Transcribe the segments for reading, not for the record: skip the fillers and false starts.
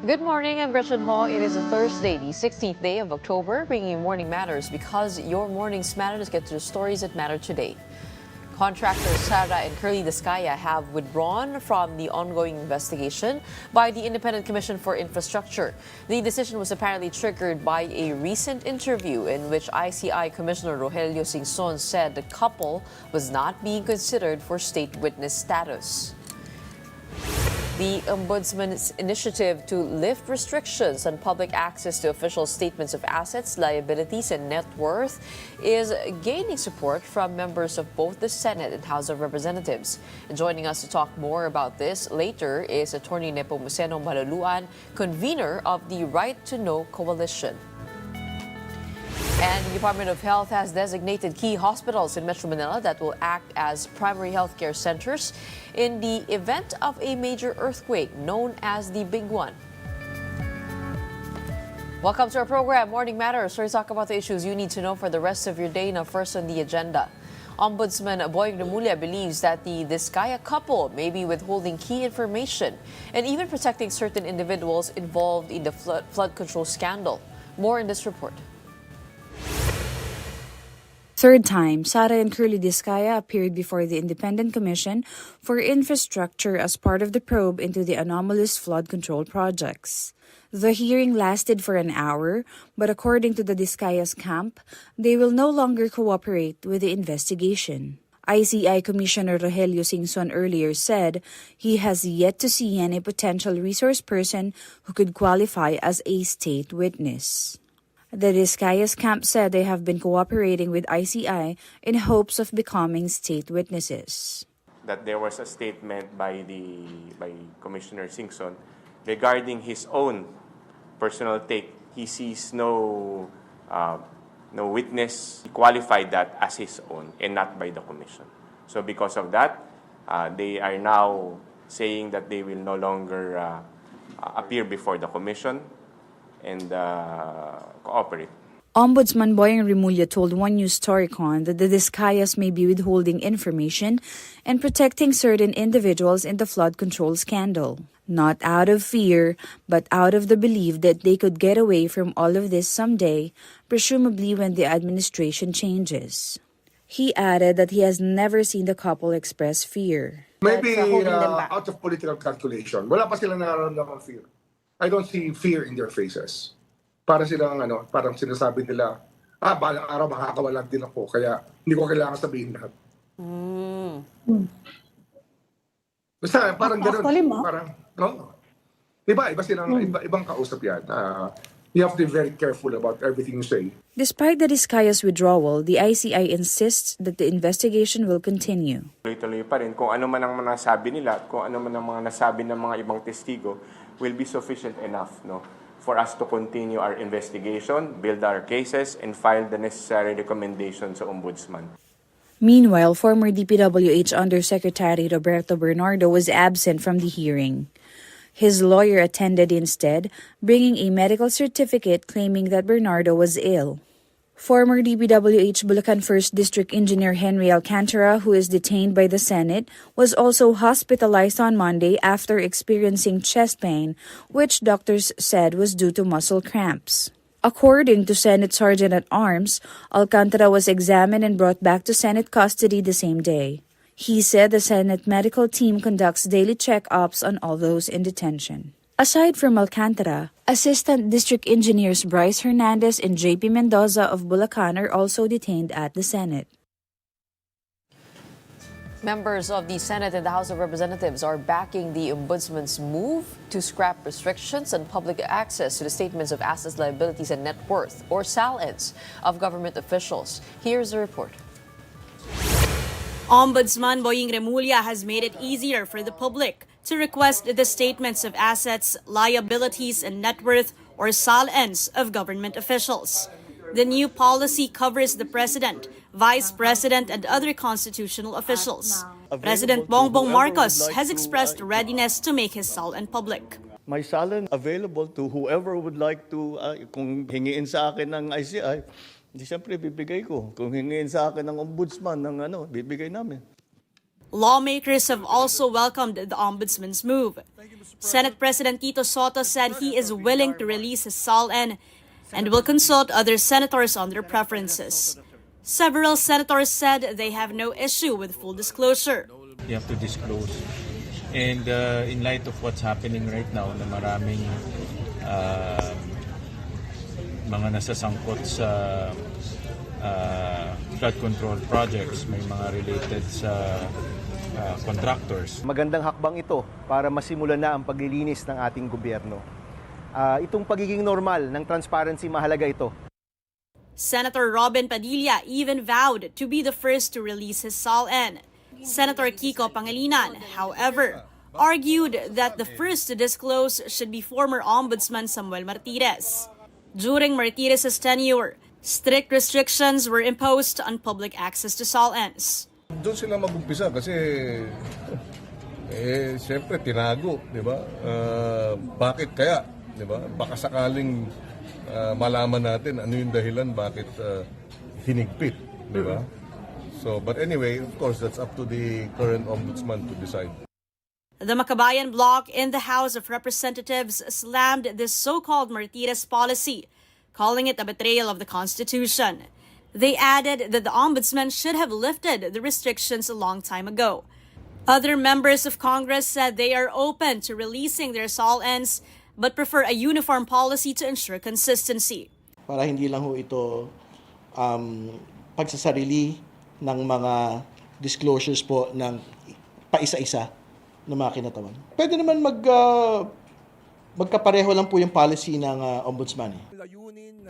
Good morning, I'm Gretchen Hong. It is a Thursday, the 16th day of October, bringing you Morning Matters because your mornings matter. Let's get to the stories that matter today. Contractors Sara and Curly Discaya have withdrawn from the ongoing investigation by the Independent Commission for Infrastructure. The decision was apparently triggered by a recent interview in which ICI Commissioner Rogelio Singson said the couple was not being considered for state witness status. The Ombudsman's initiative to lift restrictions on public access to official statements of assets, liabilities, and net worth is gaining support from members of both the Senate and House of Representatives. And joining us to talk more about this later is Attorney Nepomuceno Maluluan, convener of the Right to Know Coalition. And the Department of Health has designated key hospitals in Metro Manila that will act as primary healthcare centers in the event of a major earthquake known as the Big One. Welcome to our program, Morning Matters, where we talk about the issues you need to know for the rest of your day. Now, first on the agenda, Ombudsman Boying Remulla believes that the Discaya couple may be withholding key information and even protecting certain individuals involved in the flood control scandal. More in this report. Third time, Sara and Curly Discaya appeared before the Independent Commission for Infrastructure as part of the probe into the anomalous flood control projects. The hearing lasted for an hour, but according to the Discaya's camp, they will no longer cooperate with the investigation. ICI Commissioner Rogelio Singson earlier said he has yet to see any potential resource person who could qualify as a state witness. The Discaya's camp said they have been cooperating with ICI in hopes of becoming state witnesses. That there was a statement by Commissioner Singson regarding his own personal take. He sees no witness. He qualified that as his own and not by the commission. So because of that, they are now saying that they will no longer appear before the commission and cooperate. Ombudsman Boying Remulla told One News Storycon that the Discayas may be withholding information and protecting certain individuals in the flood control scandal. Not out of fear, but out of the belief that they could get away from all of this someday, presumably when the administration changes. He added that he has never seen the couple express fear. Maybe out of political calculation. Wala pa silang nararamdaman fear. I don't see fear in their faces. Parang sinasabi nila, balang araw makakawalan din ako, kaya hindi ko kailangan sabihin lahat. Basta parang gano'n. Parang, no? Ibang kausap yan. You have to be very careful about everything you say. Despite the Discaya's withdrawal, the ICI insists that the investigation will continue. Tuloy-tuloy pa rin. Kung ano man ang nasabi nila, kung ano man ang mga nasabi ng mga ibang testigo, will be sufficient enough, no, for us to continue our investigation, build our cases, and file the necessary recommendations sa Ombudsman. Meanwhile, former DPWH Undersecretary Roberto Bernardo was absent from the hearing. His lawyer attended instead, bringing a medical certificate claiming that Bernardo was ill. Former DPWH Bulacan 1st District Engineer Henry Alcantara, who is detained by the Senate, was also hospitalized on Monday after experiencing chest pain, which doctors said was due to muscle cramps. According to Senate Sergeant-at-Arms, Alcantara was examined and brought back to Senate custody the same day. He said the Senate medical team conducts daily check-ups on all those in detention. Aside from Alcantara, Assistant District Engineers Bryce Hernandez and JP Mendoza of Bulacan are also detained at the Senate. Members of the Senate and the House of Representatives are backing the Ombudsman's move to scrap restrictions on public access to the statements of assets, liabilities, and net worth, or SALNs, of government officials. Here's the report. Ombudsman Boying Remulla has made it easier for the public to request the statements of assets, liabilities, and net worth, or SALNs, of government officials. The new policy covers the President, Vice President, and other constitutional officials. President Bongbong Marcos has expressed readiness to make his SALN public. My SALN available to whoever would like to, kung hingiin sa akin ng ICI, di siyempre bibigay ko. Kung hingiin sa akin ng ombudsman, bibigay namin. Lawmakers have also welcomed the ombudsman's move. Senate President Tito Soto said he is willing to release his SALN and will consult other senators on their preferences. Several senators said they have no issue with full disclosure. You have to disclose. And in light of what's happening right now, na maraming mga nasasangkot sa flood control projects, may mga related sa contractors. Magandang hakbang ito para masimulan na ang paglilinis ng ating gobyerno. Itong pagiging normal ng transparency, mahalaga ito. Senator Robin Padilla even vowed to be the first to release his SALN. Senator Kiko Pangilinan, however, argued that the first to disclose should be former Ombudsman Samuel Martirez. During Martirez's tenure, strict restrictions were imposed on public access to SALNs. Doon sila mag-umpisa kasi siyempre tinago, di ba? Bakit kaya, di ba? Baka sakaling malaman natin ano yung dahilan bakit hinigpit, di ba? So, but anyway, of course, that's up to the current ombudsman to decide. The Makabayan bloc in the House of Representatives slammed this so-called Martirez policy, calling it a betrayal of the Constitution. They added that the ombudsman should have lifted the restrictions a long time ago. Other members of Congress said they are open to releasing their SALNs but prefer a uniform policy to ensure consistency. Para hindi lang ho ito pagsasarili ng mga disclosures po ng paisa-isa ng mga kinatawan. Pwede naman magkapareho lang po yung policy ng ombudsman.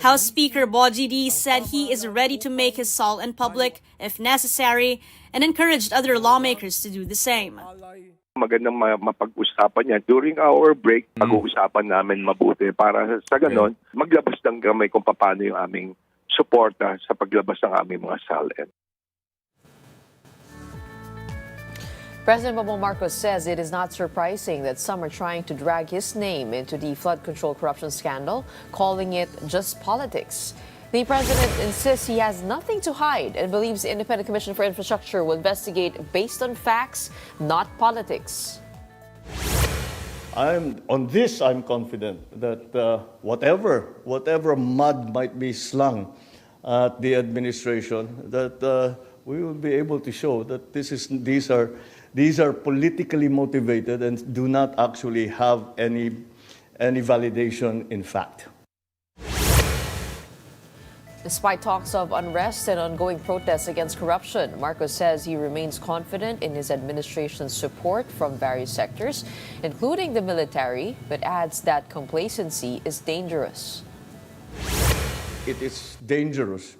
House Speaker Boji D said he is ready to make his SALN public if necessary and encouraged other lawmakers to do the same. Magandang mapag-usapan yan. During our break, pag-uusapan namin mabuti para sa ganon, maglabas ng gamay kung paano yung aming suporta sa paglabas ng aming mga SALN. President Bongbong Marcos says it is not surprising that some are trying to drag his name into the flood control corruption scandal, calling it just politics. The president insists he has nothing to hide and believes the Independent Commission for Infrastructure will investigate based on facts, not politics. I'm confident that whatever mud might be slung at the administration, that we will be able to show that these are politically motivated and do not actually have any validation in fact. Despite talks of unrest and ongoing protests against corruption, Marcos says he remains confident in his administration's support from various sectors, including the military, but adds that complacency is dangerous. It is dangerous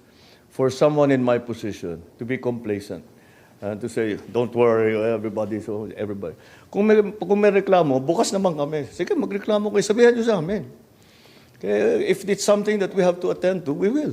for someone in my position to be complacent and to say, don't worry, everybody. Kung may reklamo, bukas naman kami. Sige, magreklamo kayo, sabihan nyo sa amin. Okay, if it's something that we have to attend to, we will.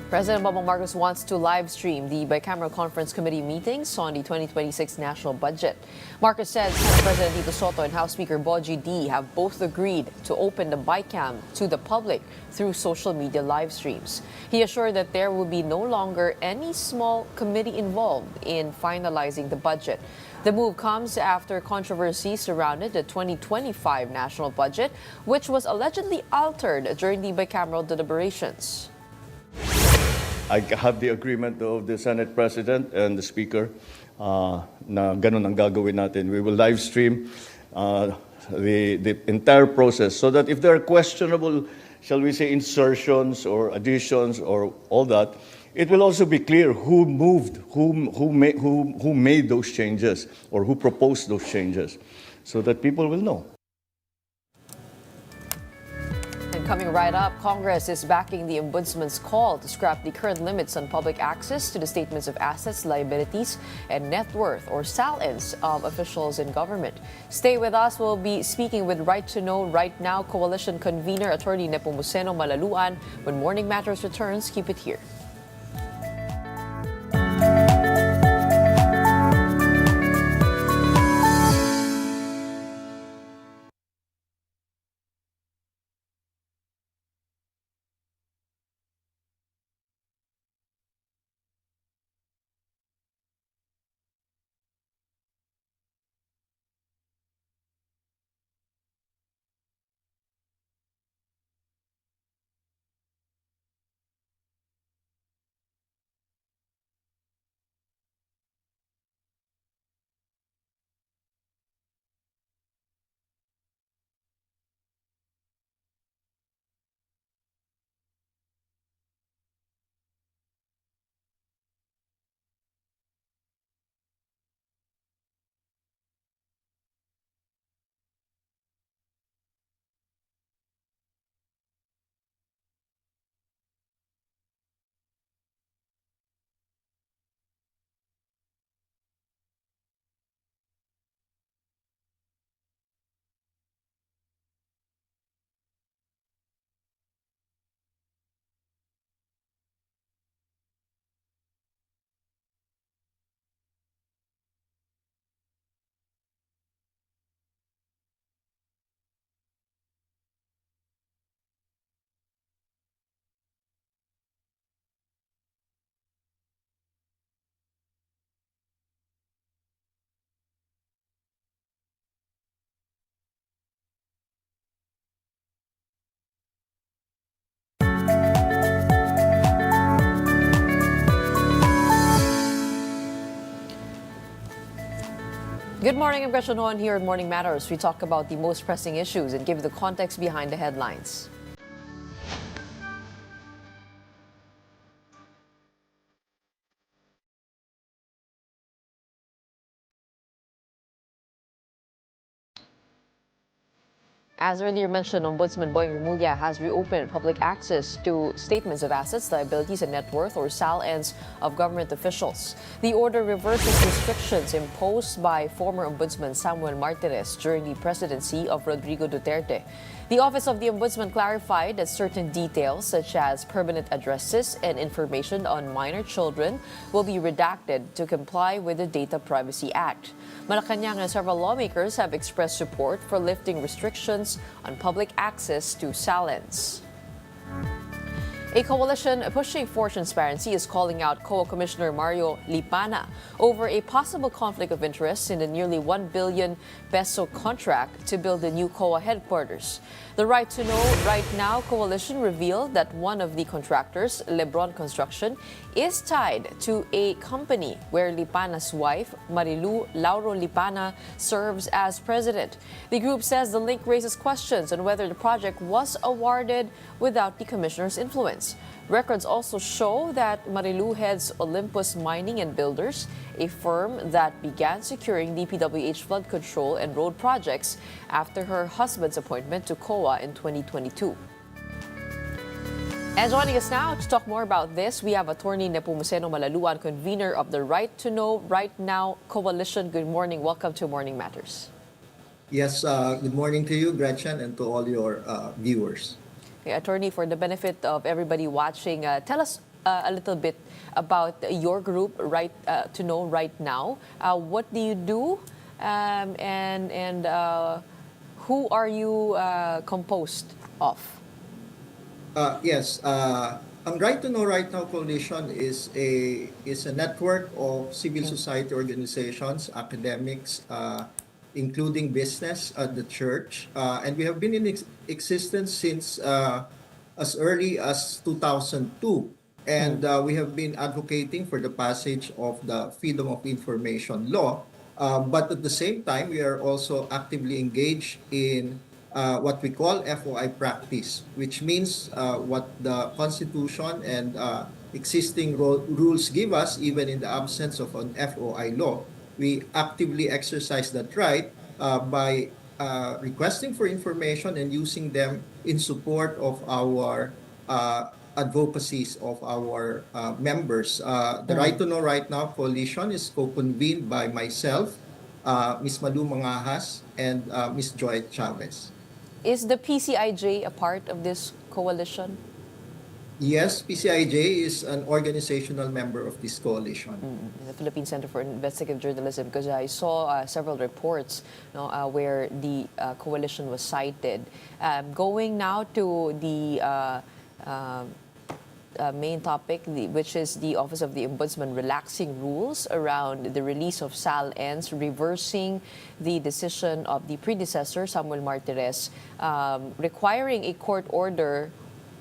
President Bongbong Marcos wants to live stream the bicameral conference committee meetings on the 2026 national budget. Marcos said Senate President Tito Soto and House Speaker Boji D have both agreed to open the bicam to the public through social media live streams. He assured that there will be no longer any small committee involved in finalizing the budget. The move comes after controversy surrounded the 2025 national budget, which was allegedly altered during the bicameral deliberations. I have the agreement of the Senate President and the Speaker na ganun ang gagawin natin. We will live stream the entire process so that if there are questionable, shall we say, insertions or additions or all that, it will also be clear who moved, who made those changes or who proposed those changes so that people will know. Coming right up, Congress is backing the Ombudsman's call to scrap the current limits on public access to the statements of assets, liabilities, and net worth, or SALNs, of officials in government. Stay with us. We'll be speaking with Right to Know Right Now Coalition convener, Attorney Nepomuceno Malaluan. When Morning Matters returns, keep it here. Good morning, I'm Gretchen Hoan here at Morning Matters. We talk about the most pressing issues and give the context behind the headlines. As earlier mentioned, Ombudsman Boying Remulla has reopened public access to statements of assets, liabilities, and net worth, or SALNs, of government officials. The order reverses restrictions imposed by former Ombudsman Samuel Martires during the presidency of Rodrigo Duterte. The Office of the Ombudsman clarified that certain details, such as permanent addresses and information on minor children, will be redacted to comply with the Data Privacy Act. Malacanang and several lawmakers have expressed support for lifting restrictions on public access to SALNs. A coalition pushing for transparency is calling out COA Commissioner Mario Lipana over a possible conflict of interest in the nearly 1 billion peso contract to build the new COA headquarters. The Right to Know Right Now coalition revealed that one of the contractors, Lebron Construction, is tied to a company where Lipana's wife, Marilu Lauro Lipana, serves as president. The group says the link raises questions on whether the project was awarded without the commissioner's influence. Records also show that Marilu heads Olympus Mining and Builders, a firm that began securing DPWH flood control and road projects after her husband's appointment to COA in 2022. And joining us now to talk more about this, we have Attorney Nepomuceno Malaluan, convener of the Right to Know Right Now coalition. Good morning. Welcome to Morning Matters. Yes, good morning to you, Gretchen, and to all your viewers. Okay, Attorney, for the benefit of everybody watching, tell us a little bit about your group, Right to Know Right Now. What do you do, and who are you composed of? Yes, Right to Know Right Now Coalition is a network of civil society organizations, academics, including business, the church, and we have been in existence since as early as 2002. And we have been advocating for the passage of the Freedom of Information Law. But at the same time, we are also actively engaged in what we call FOI practice, which means what the Constitution and existing rules give us, even in the absence of an FOI law. We actively exercise that right by requesting for information and using them in support of our advocacies of our members. The Right to Know Right Now Coalition is co-convened by myself, Ms. Malu Mangahas, and Ms. Joy Chavez. Is the PCIJ a part of this coalition? Yes, PCIJ is an organizational member of this coalition. The Philippine Center for Investigative Journalism, because I saw several reports where the coalition was cited. Going now to the main topic, which is the Office of the Ombudsman relaxing rules around the release of SALNs, reversing the decision of the predecessor, Samuel Martires, requiring a court order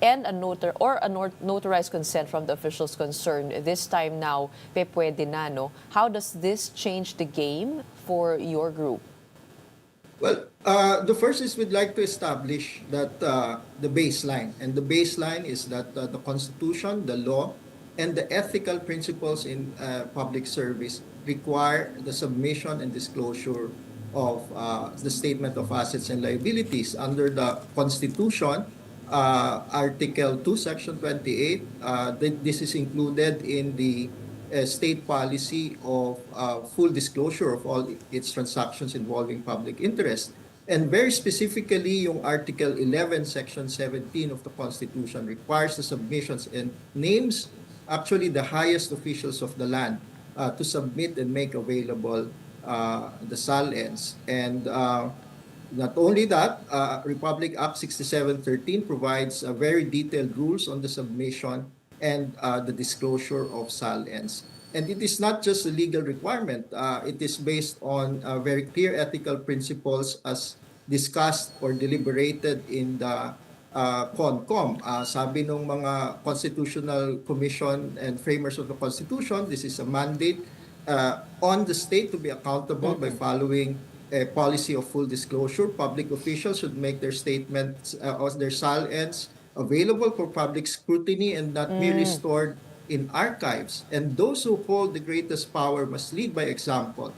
and a notarized consent from the officials concerned. This time now, pwede na, no? How does this change the game for your group? Well, the first is we'd like to establish that the baseline. And the baseline is that the Constitution, the law, and the ethical principles in public service require the submission and disclosure of the statement of assets and liabilities. Under the Constitution, Article 2, Section 28, this is included in the state policy of full disclosure of all its transactions involving public interest. And very specifically, yung Article 11, Section 17 of the Constitution requires the submissions and names actually the highest officials of the land to submit and make available the SALNs. And not only that, Republic Act 6713 provides very detailed rules on the submission and the disclosure of SALNs. And it is not just a legal requirement. It is based on very clear ethical principles as discussed or deliberated in the CONCOM. Sabi ng mga Constitutional Commission and framers of the Constitution, this is a mandate on the state to be accountable by following a policy of full disclosure. Public officials should make their statements or their SALNs available for public scrutiny and not merely stored in archives. And those who hold the greatest power must lead by example.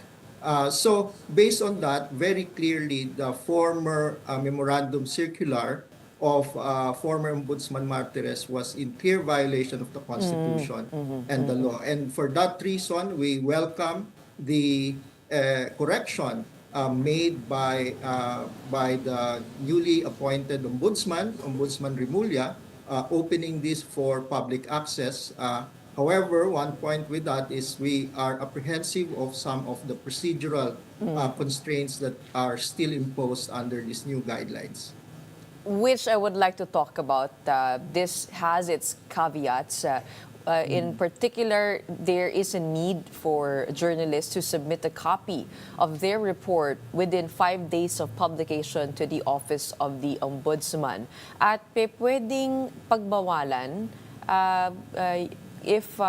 So based on that, very clearly, the former memorandum circular of former Ombudsman Martires was in clear violation of the Constitution and the law. And for that reason, we welcome the correction made by the newly appointed Ombudsman Rimulya, opening this for public access. However, one point with that is we are apprehensive of some of the procedural constraints that are still imposed under these new guidelines. Which I would like to talk about. This has its caveats. In particular, there is a need for journalists to submit a copy of their report within 5 days of publication to the Office of the Ombudsman. At pwedeng pagbawalan if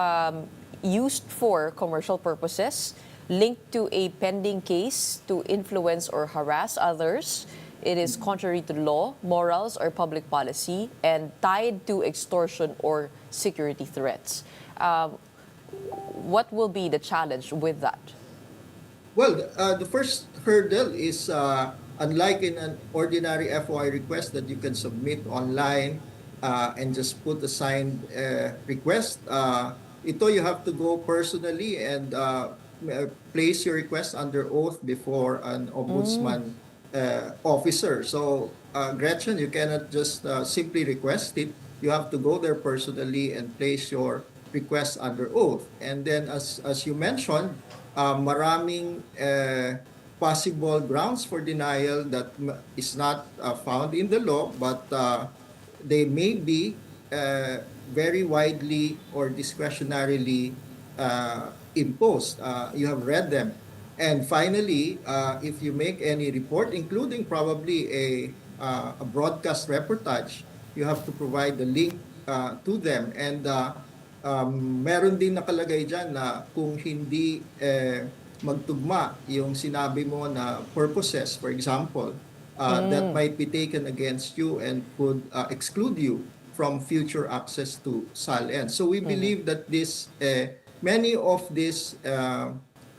used for commercial purposes, linked to a pending case to influence or harass others. It is contrary to law, morals, or public policy, and tied to extortion or security threats. What will be the challenge with that? Well, the first hurdle is unlike in an ordinary FOI request that you can submit online and just put a signed request. Ito you have to go personally and place your request under oath before an ombudsman officer. So, Gretchen, you cannot just simply request it. You have to go there personally and place your request under oath. And then, as you mentioned, maraming possible grounds for denial that is not found in the law, but they may be very widely or discretionarily imposed. You have read them. And finally, if you make any report, including probably a broadcast reportage, you have to provide the link to them. And meron din nakalagay dyan na kung hindi magtugma yung sinabi mo na purposes, for example, that might be taken against you and could exclude you from future access to SALN. So we believe that many of these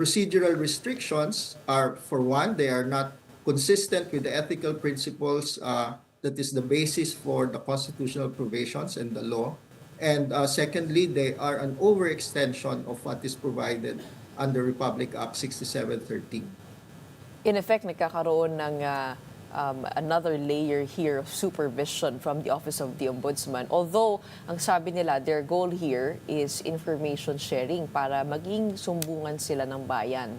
procedural restrictions are, for one, they are not consistent with the ethical principles that is the basis for the constitutional provisions and the law. And secondly, they are an overextension of what is provided under Republic Act 6713. In effect, nagkakaroon ng another layer here of supervision from the Office of the Ombudsman. Although, ang sabi nila, their goal here is information sharing para maging sumbungan sila ng bayan.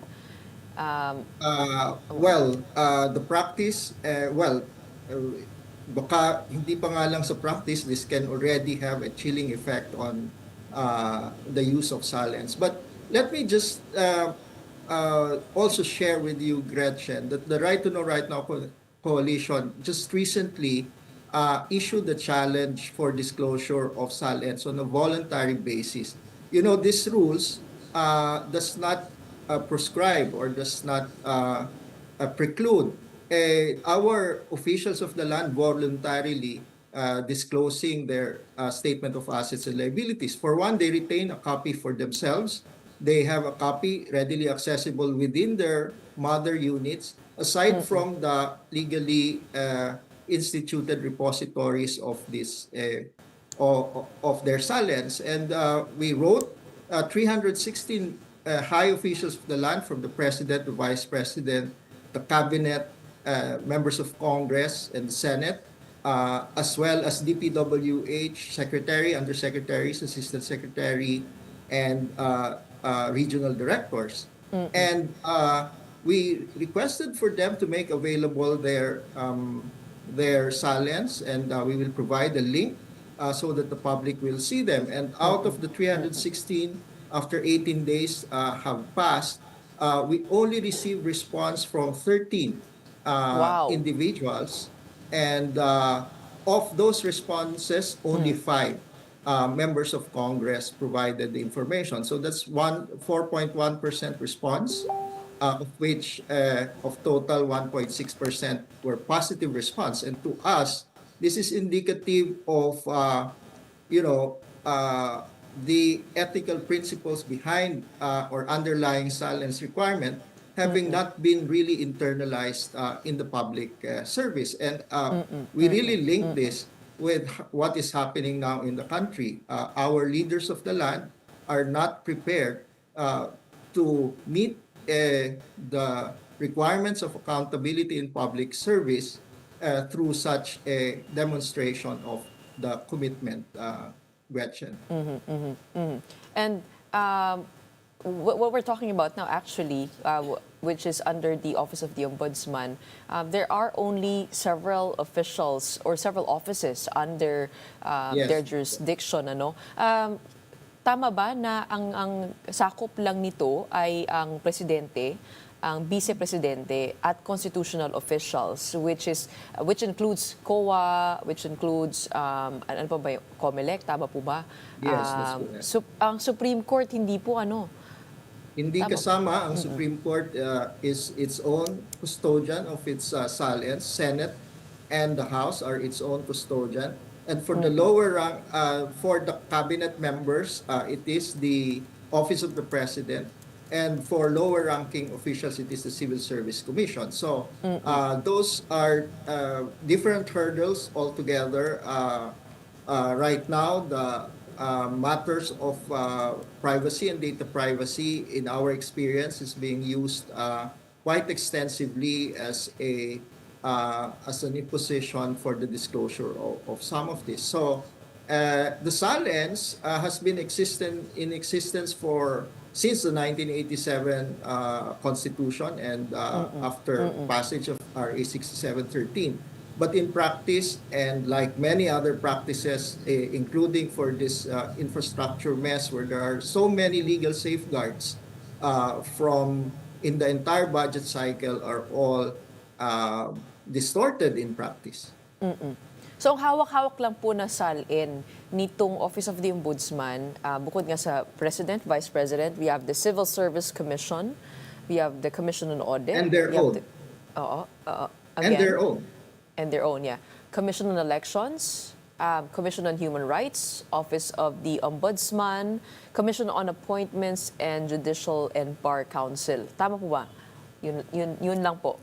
The practice, baka hindi pa nga lang sa practice, this can already have a chilling effect on the use of SALNs. But let me just also share with you, Gretchen, that the Right to Know Right Now Coalition just recently issued a challenge for disclosure of SALNs on a voluntary basis. You know, these rules does not prescribe or does not preclude our officials of the land voluntarily disclosing their statement of assets and liabilities. For one, they retain a copy for themselves. They have a copy readily accessible within their mother units, aside from the legally instituted repositories of this of their SALNs. And we wrote 316 high officials of the land, from the president, the vice president, the cabinet, members of Congress and the Senate, as well as DPWH secretary, undersecretaries, assistant secretary, and regional directors. And we requested for them to make available their SALNs, and we will provide a link so that the public will see them. And out of the 316, after 18 days have passed, we only received response from 13 individuals. And of those responses, only 5 members of Congress provided the information. So that's 4.1% response, of which of total 1.6% were positive response. And to us, this is indicative of you know, the ethical principles behind or underlying silence requirement having not been really internalized in the public service. And we really link this with what is happening now in the country. Our leaders of the land are not prepared to meet the requirements of accountability in public service through such a demonstration of the commitment, Gretchen. And what we're talking about now, actually, which is under the Office of the Ombudsman, there are only several officials or several offices under their jurisdiction. Ano? Tama ba na ang sakop lang nito ay ang presidente, ang vice-presidente at constitutional officials, which includes COA, which includes ano pa ba yung COMELEC, tama po ba? Yes, that's correct. Ang Supreme Court hindi po Hindi kasama. Ang Supreme Court is its own custodian of its silence. Senate and the House are its own custodian. And for the lower rank, for the cabinet members, it is the Office of the President. And for lower ranking officials, it is the Civil Service Commission. So those are different hurdles altogether. Right now, the matters of privacy and data privacy, in our experience, is being used quite extensively as an imposition for the disclosure of some of this. So the silence has been in existence since the 1987 Constitution and after passage of RA 6713. But in practice, and like many other practices, including for this infrastructure mess where there are so many legal safeguards from in the entire budget cycle, are all distorted in practice. So, hawak-hawak lang po na salin nitong Office of the Ombudsman, bukod nga sa President, Vice President, we have the Civil Service Commission, we have the Commission on Audit. And their own. And their own. And their own, yeah. Commission on Elections, Commission on Human Rights, Office of the Ombudsman, Commission on Appointments, and Judicial and Bar Council. Tama po ba? Yun lang po.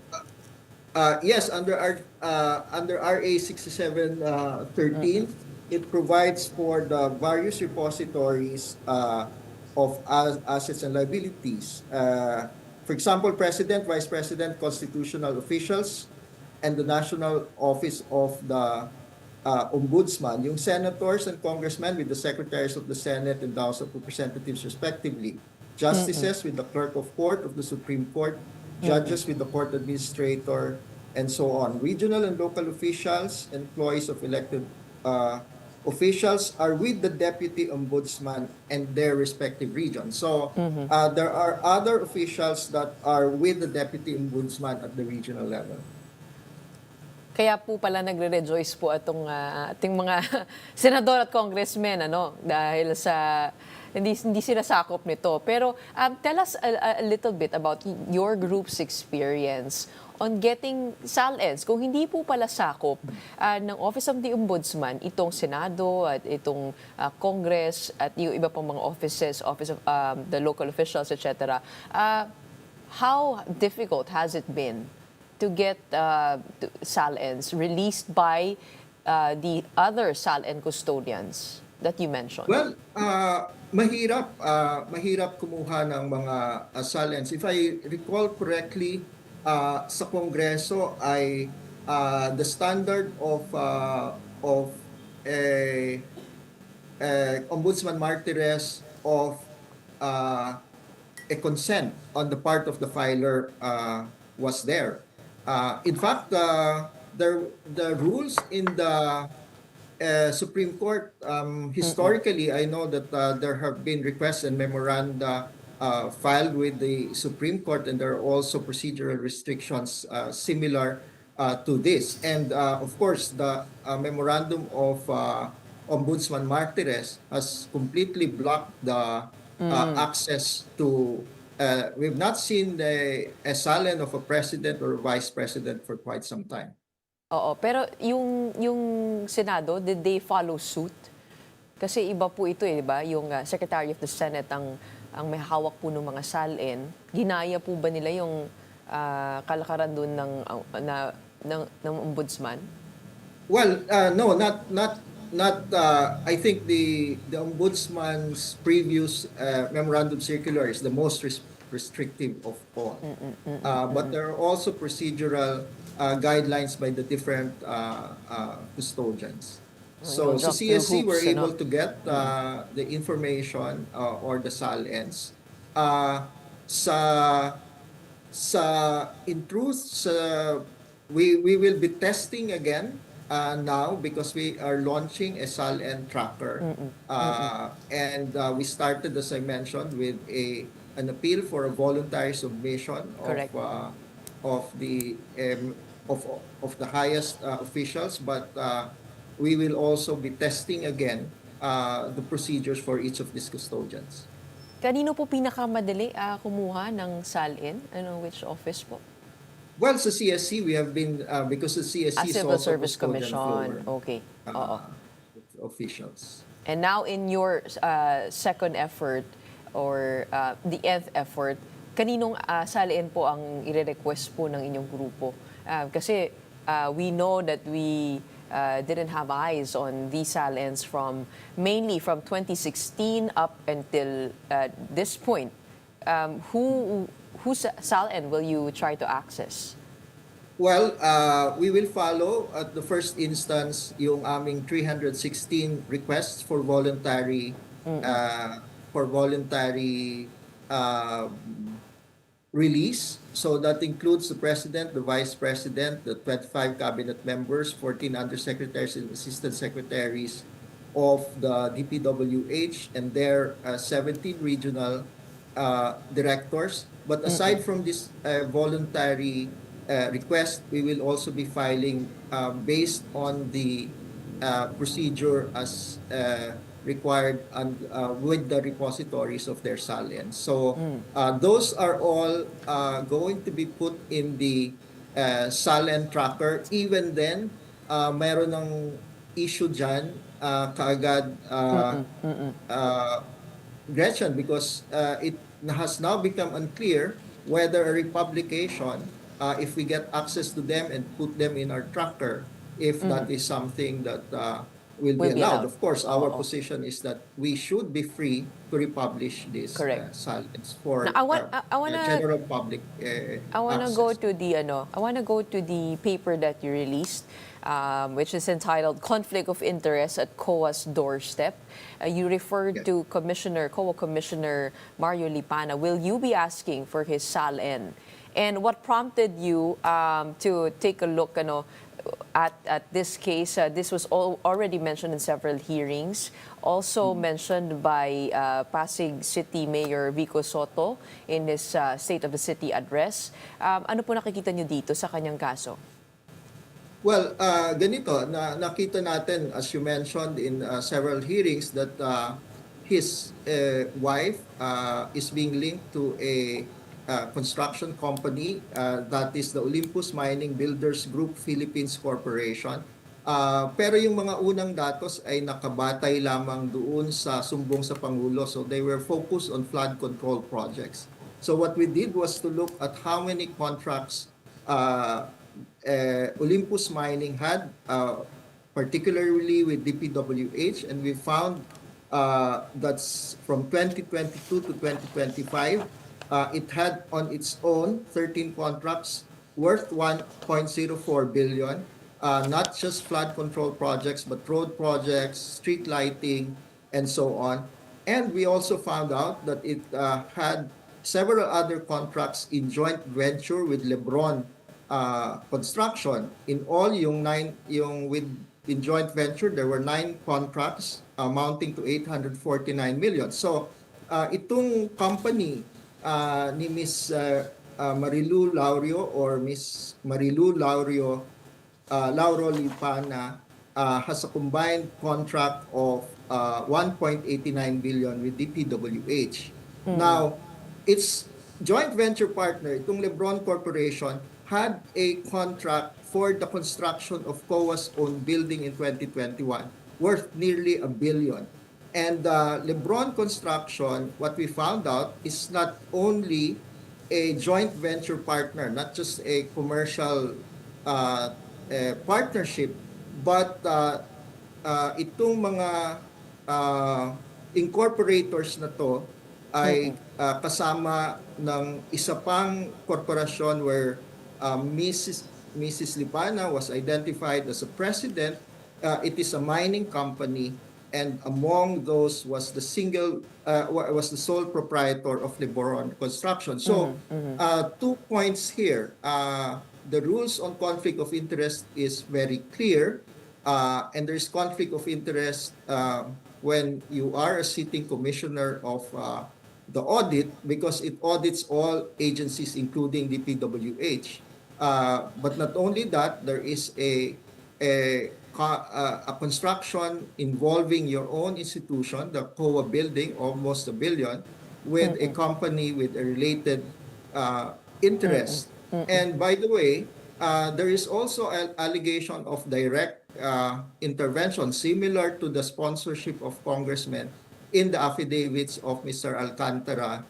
Yes, under RA 6713, it provides for the various repositories of assets and liabilities. For example, President, Vice President, constitutional officials, and the National Office of the Ombudsman, yung senators and congressmen with the secretaries of the Senate and the House of Representatives respectively, justices with the clerk of court of the Supreme Court, judges with the court administrator, and so on. Regional and local officials, employees of elected officials are with the deputy ombudsman and their respective regions. So there are other officials that are with the deputy ombudsman at the regional level. Kaya po pala nagre-rejoice po ating mga senador at congressmen dahil sa hindi sila sakop nito. Pero tell us a little bit about your group's experience on getting silence. Kung hindi po pala sakop ng Office of the Ombudsman, itong Senado at itong Congress at yung iba pang mga offices, Office of the local officials, etc. How difficult has it been to get silence released by the other silent custodians that you mentioned? Well, mahirap kumuha ng mga silence. If I recall correctly, sa Kongreso ay the standard of Ombudsman Martires of a consent on the part of the filer was there. In fact, the rules in the Supreme Court, historically, I know that there have been requests and memoranda filed with the Supreme Court, and there are also procedural restrictions similar to this. And of course, the memorandum of Ombudsman Martires has completely blocked the access to. We've not seen a SALN of a president or vice president for quite some time. Oo, pero yung Senado, did they follow suit? Kasi iba po ito di ba? Yung Secretary of the Senate ang may hawak po ng mga SALN. Ginaya po ba nila yung kalakaran doon ng ombudsman? Well, no, not. I think the ombudsman's previous memorandum circular is the most restrictive of all. But there are also procedural guidelines by the different custodians. So sa CSC, we're able to get the information or the SALNs. In truth, we will be testing again now because we are launching a SALN tracker. And we started, as I mentioned, with an appeal for a voluntary submission of the highest officials, but we will also be testing again the procedures for each of these custodians. Kanino po pinakamadali kumuha ng SALN? Which office po? Well, sa CSC, we have been, because the CSC is Civil also Service Commission. Okay. Officials. And now in your second effort or the nth effort, kaninong SALN po ang i-request po ng inyong grupo? Kasi we know that we didn't have eyes on these SALNs mainly from 2016 up until this point. Whose SALN will you try to access? Well, we will follow at the first instance yung aming 316 requests for voluntary release. So that includes the President, the Vice President, the 25 cabinet members, 14 undersecretaries and assistant secretaries of the DPWH, and their 17 regional directors. But aside from this voluntary request, we will also be filing based on the procedure as required with the repositories of their SALN. So those are all going to be put in the SALN tracker. Even then, mayroon ng issue dyan kaagad, Gretchen, because it has now become unclear whether a republication, if we get access to them and put them in our tracker, if that is something that will be allowed. Of course, our position is that we should be free to republish these SALNs for general public I want to access. go to the I want to go to the paper that you released, which is entitled "Conflict of Interest at COA's Doorstep." You referred to COA Commissioner Mario Lipana. Will you be asking for his SALN? And what prompted you to take a look, at this case? This was already mentioned in several hearings, also mentioned by Pasig City Mayor Vico Soto in his State of the City address. Ano po nakikita niyo dito sa kanyang kaso? Well, ganito, nakita natin, as you mentioned in several hearings, that his wife is being linked to a construction company, that is the Olympus Mining Builders Group Philippines Corporation. Pero yung mga unang datos ay nakabatay lamang doon sa sumbong sa Pangulo. So they were focused on flood control projects. So what we did was to look at how many contracts Olympus Mining had, particularly with DPWH, and we found that's from 2022 to 2025, it had on its own 13 contracts worth 1.04 billion, not just flood control projects, but road projects, street lighting, and so on. And we also found out that it had several other contracts in joint venture with Lebron Construction. In all, in joint venture, there were 9 contracts amounting to 849 million. So itong company ni Miss Marilu Laurio or Miss Marilu Lauro Lipana has a combined contract of 1.89 billion with DPWH. Now, its joint venture partner, itong Lebron Corporation, had a contract for the construction of COA's own building in 2021 worth nearly a billion. And Lebron Construction, what we found out is not only a joint venture partner, not just a commercial partnership, but itong mga incorporators na to ay kasama ng isa pang korporasyon where Mrs. Lipana was identified as a president. It is a mining company, and among those was the sole proprietor of Lebron Construction. So, 2 points here. The rules on conflict of interest is very clear, and there's conflict of interest when you are a sitting commissioner of the audit, because it audits all agencies, including the PWH. But not only that, there is a construction involving your own institution, the COA building, almost a billion, with a company with a related interest. And by the way, there is also an allegation of direct intervention similar to the sponsorship of congressmen in the affidavits of Mr. Alcantara,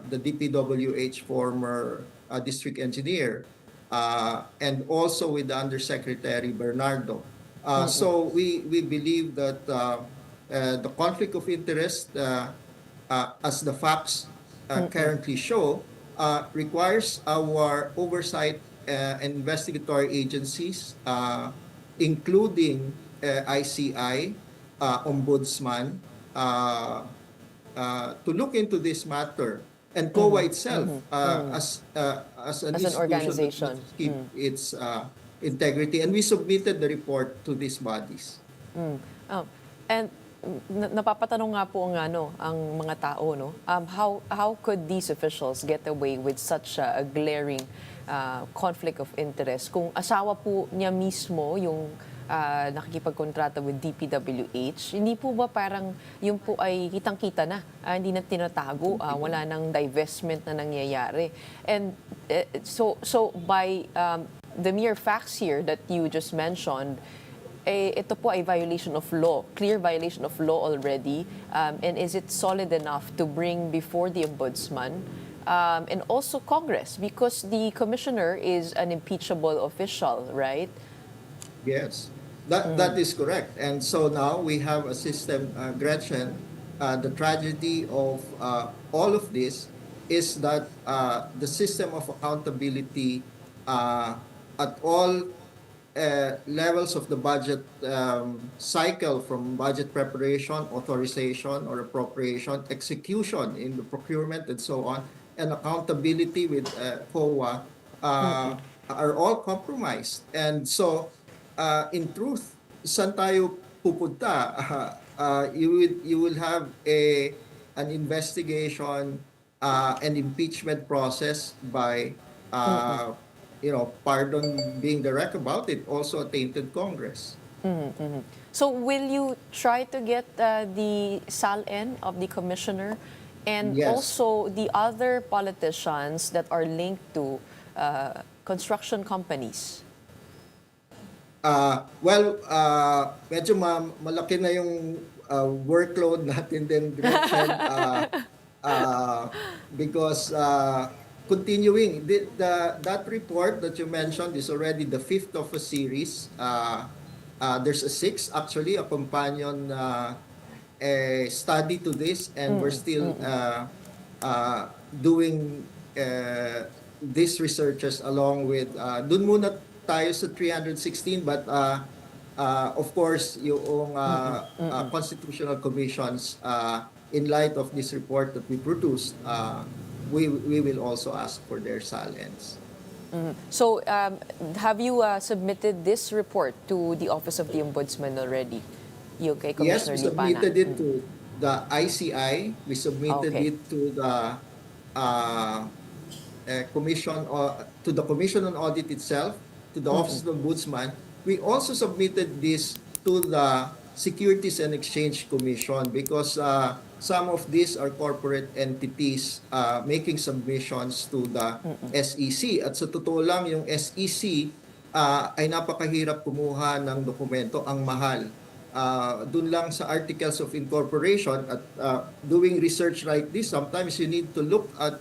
the DPWH former district engineer, and also with the Undersecretary Bernardo. So we believe that the conflict of interest, as the facts currently show, requires our oversight and investigatory agencies, including ICI, Ombudsman, to look into this matter. And COA itself, as an institution, organization, that keep its integrity. And we submitted the report to these bodies. And napapatanong nga po ang mga tao, no? How could these officials get away with such a glaring conflict of interest kung asawa po niya mismo yung nakikipagkontrata with DPWH? Hindi po ba parang yun po ay kitang-kita na, hindi na tinatago, wala nang divestment na nangyayari? And so by the mere facts here that you just mentioned, ito po ay violation of law, clear violation of law already, and is it solid enough to bring before the Ombudsman and also Congress, because the commissioner is an impeachable official, right? Yes, that is correct. And so now we have a system, Gretchen, the tragedy of all of this is that the system of accountability at all levels of the budget cycle, from budget preparation, authorization or appropriation, execution in the procurement and so on, and accountability with COA are all compromised. And so, in truth, saan tayo pupunta? You will have an investigation, an impeachment process by pardon being direct about it, also a tainted Congress. So will you try to get the SALN of the commissioner and Yes. also the other politicians that are linked to construction companies? Medyo malaki na yung workload natin din, Gretchen, because continuing, that report that you mentioned is already the 5th of a series. There's a 6th, actually, a companion study to this, and we're still doing these researches along with, dun muna tayo sa 316, but of course, yung constitutional commissions, in light of this report that we produced, we will also ask for their silence. So have you submitted this report to the Office of the Ombudsman already? You, kay Yes, Commissioner we Lipana? submitted it to the ICI. We submitted Okay. it to the Commission on Audit itself, to the Office of the Ombudsman, we also submitted this to the Securities and Exchange Commission because some of these are corporate entities making submissions to the SEC. At sa totoo lang, yung SEC ay napakahirap kumuha ng dokumento, ang mahal. Dun lang sa articles of incorporation at doing research like this, sometimes you need to look at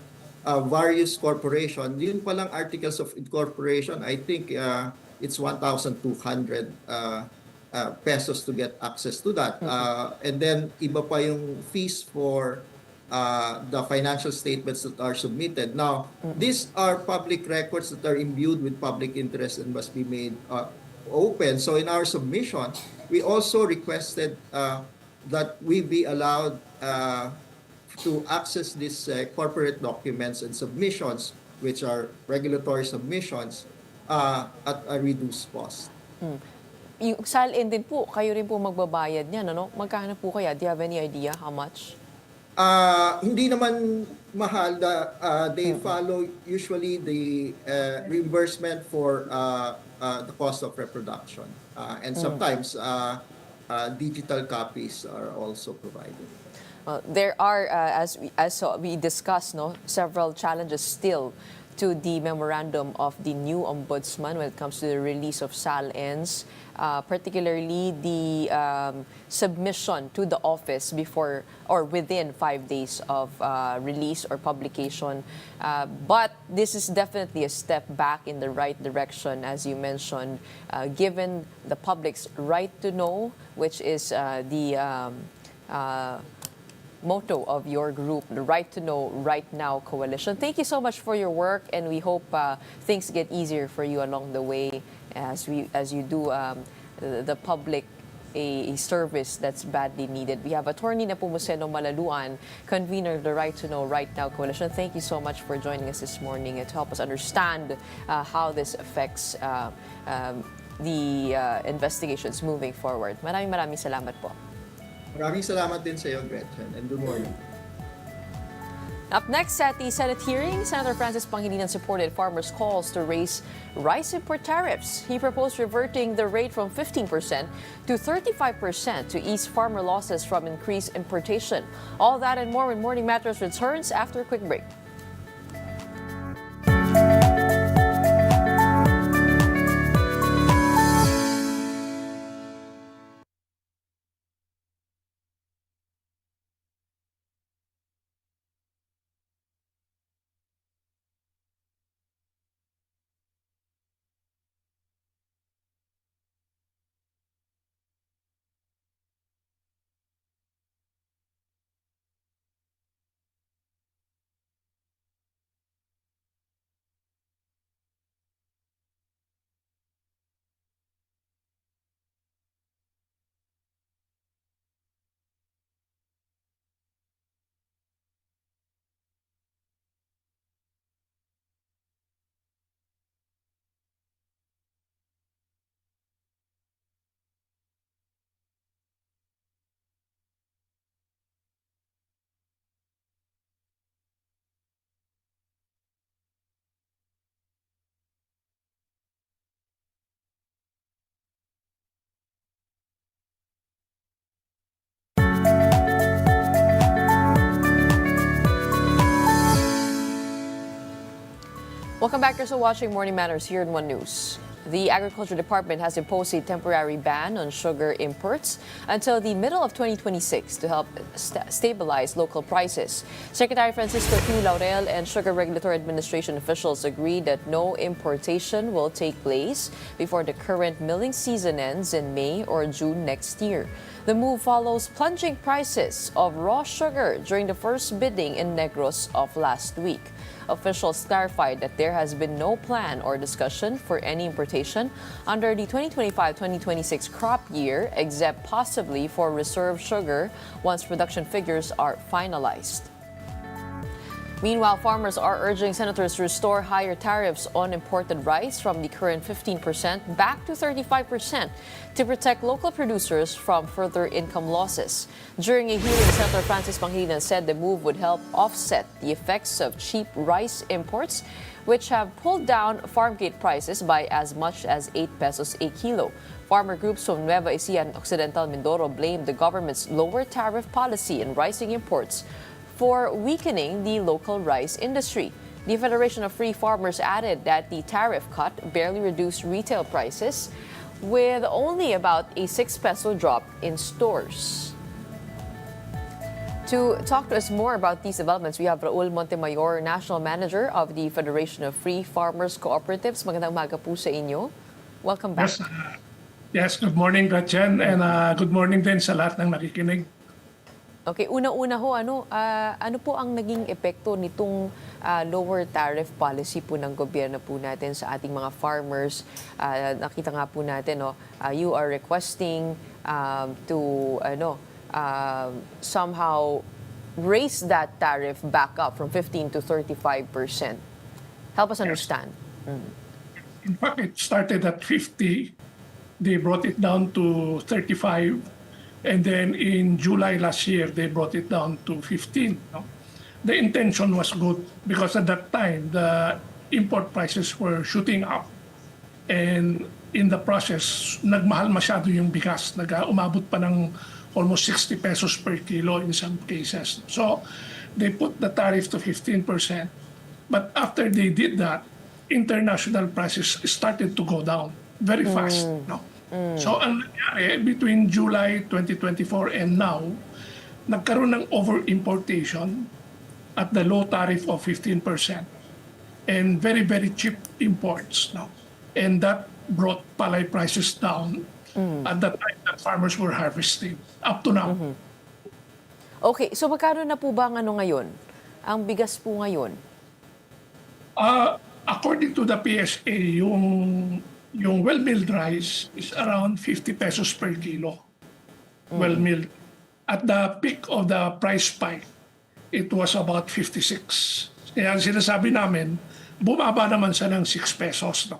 various corporation. Yun palang articles of incorporation, I think it's 1,200 pesos to get access to that. And then iba pa yung fees for the financial statements that are submitted. Now, these are public records that are imbued with public interest and must be made open. So in our submission, we also requested that we be allowed to access these corporate documents and submissions, which are regulatory submissions, at a reduced cost. Yung SALN din po, kayo rin po magbabayad niyan, ano? Magkano po kaya? Do you have any idea how much? Hindi naman mahal. They follow usually the reimbursement for the cost of reproduction. And sometimes digital copies are also provided. There are, as we discussed, several challenges still to the memorandum of the new ombudsman when it comes to the release of SALNs, particularly the submission to the office before or within 5 days of release or publication. But this is definitely a step back in the right direction, as you mentioned, given the public's right to know, which is the motto of your group, the Right to Know Right Now Coalition. Thank you so much for your work, and we hope things get easier for you along the way as you do the public a service that's badly needed. We have Attorney Nepomuceno Malaluan, convener of the Right to Know Right Now Coalition. Thank you so much for joining us this morning and to help us understand how this affects the investigations moving forward. Maraming salamat po. Maraming salamat din sa iyo, Gretchen, and good morning. Up next at the Senate hearing, Senator Francis Pangilinan supported farmers' calls to raise rice import tariffs. He proposed reverting the rate from 15% to 35% to ease farmer losses from increased importation. All that and more when Morning Matters returns after a quick break. Welcome back. You're still watching Morning Matters here in One News. The Agriculture Department has imposed a temporary ban on sugar imports until the middle of 2026 to help stabilize local prices. Secretary Francisco Q. Laurel and Sugar Regulatory Administration officials agreed that no importation will take place before the current milling season ends in May or June next year. The move follows plunging prices of raw sugar during the first bidding in Negros of last week. Officials clarified that there has been no plan or discussion for any importation under the 2025-2026 crop year, except possibly for reserve sugar once production figures are finalized. Meanwhile, farmers are urging senators to restore higher tariffs on imported rice from the current 15% back to 35% to protect local producers from further income losses. During a hearing, Senator Francis Pangilinan said the move would help offset the effects of cheap rice imports, which have pulled down farm gate prices by as much as 8 pesos a kilo. Farmer groups from Nueva Ecija and Occidental Mindoro blamed the government's lower tariff policy in rising imports for weakening the local rice industry. The Federation of Free Farmers added that the tariff cut barely reduced retail prices, with only about a 6 peso drop in stores. To talk to us more about these developments, we have Raul Montemayor, National Manager of the Federation of Free Farmers Cooperatives. Magandang umaga po sa inyo. Welcome back. Yes, good morning, Gretchen, and good morning din sa lahat ng nakikinig. Okay, una-una ho, ano po ang naging epekto nitong lower tariff policy po ng gobyerno po natin sa ating mga farmers? Nakita nga po natin, you are requesting to somehow raise that tariff back up from 15 to 35%. Help us understand. In fact, it started at 50. They brought it down to 35. And then in July last year, they brought it down to 15. No? The intention was good because at that time, the import prices were shooting up. And in the process, nagmahal masyado yung bigas. Umabot pa ng almost 60 pesos per kilo in some cases. So they put the tariff to 15%. But after they did that, international prices started to go down very fast. No? So ang nangyari, between July 2024 and now, nagkaroon ng over-importation at the low tariff of 15% and very, very cheap imports. No? And that brought palay prices down at the time that farmers were harvesting, up to now. Okay, so magkano na po ba ang ngayon? Ang bigas po ngayon? According to the PSA, yung well-milled rice is around 50 pesos per kilo. Well-milled. At the peak of the price spike, it was about 56. Kaya sinasabi namin, bumaba naman siya ng 6 pesos. No?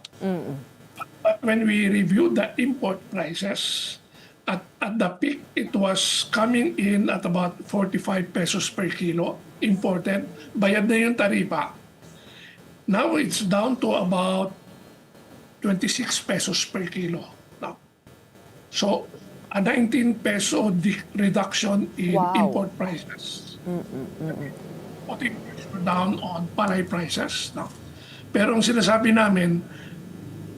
But when we reviewed the import prices, at the peak, it was coming in at about 45 pesos per kilo, imported. Bayad na yung taripa. Now it's down to about 26 pesos per kilo. Now, so, a 19 peso reduction in import prices. Putting pressure down on palay prices. No? Pero ang sinasabi namin,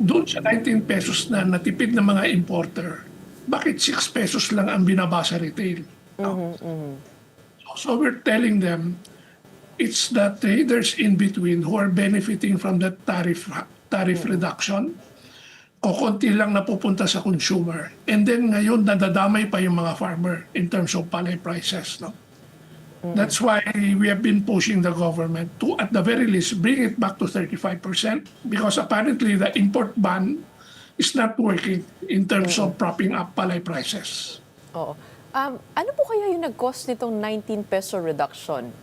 doon sa 19 pesos na natipid ng mga importer, bakit 6 pesos lang ang binaba sa retail? No? So we're telling them, it's the traders in between who are benefiting from that tariff reduction. Kukunti lang napupunta sa consumer. And then ngayon, nadadamay pa yung mga farmer in terms of palay prices. No? That's why we have been pushing the government to, at the very least, bring it back to 35% because apparently the import ban is not working in terms of propping up palay prices. Oo. Ano po kaya yung nag-cost nitong 19 peso reduction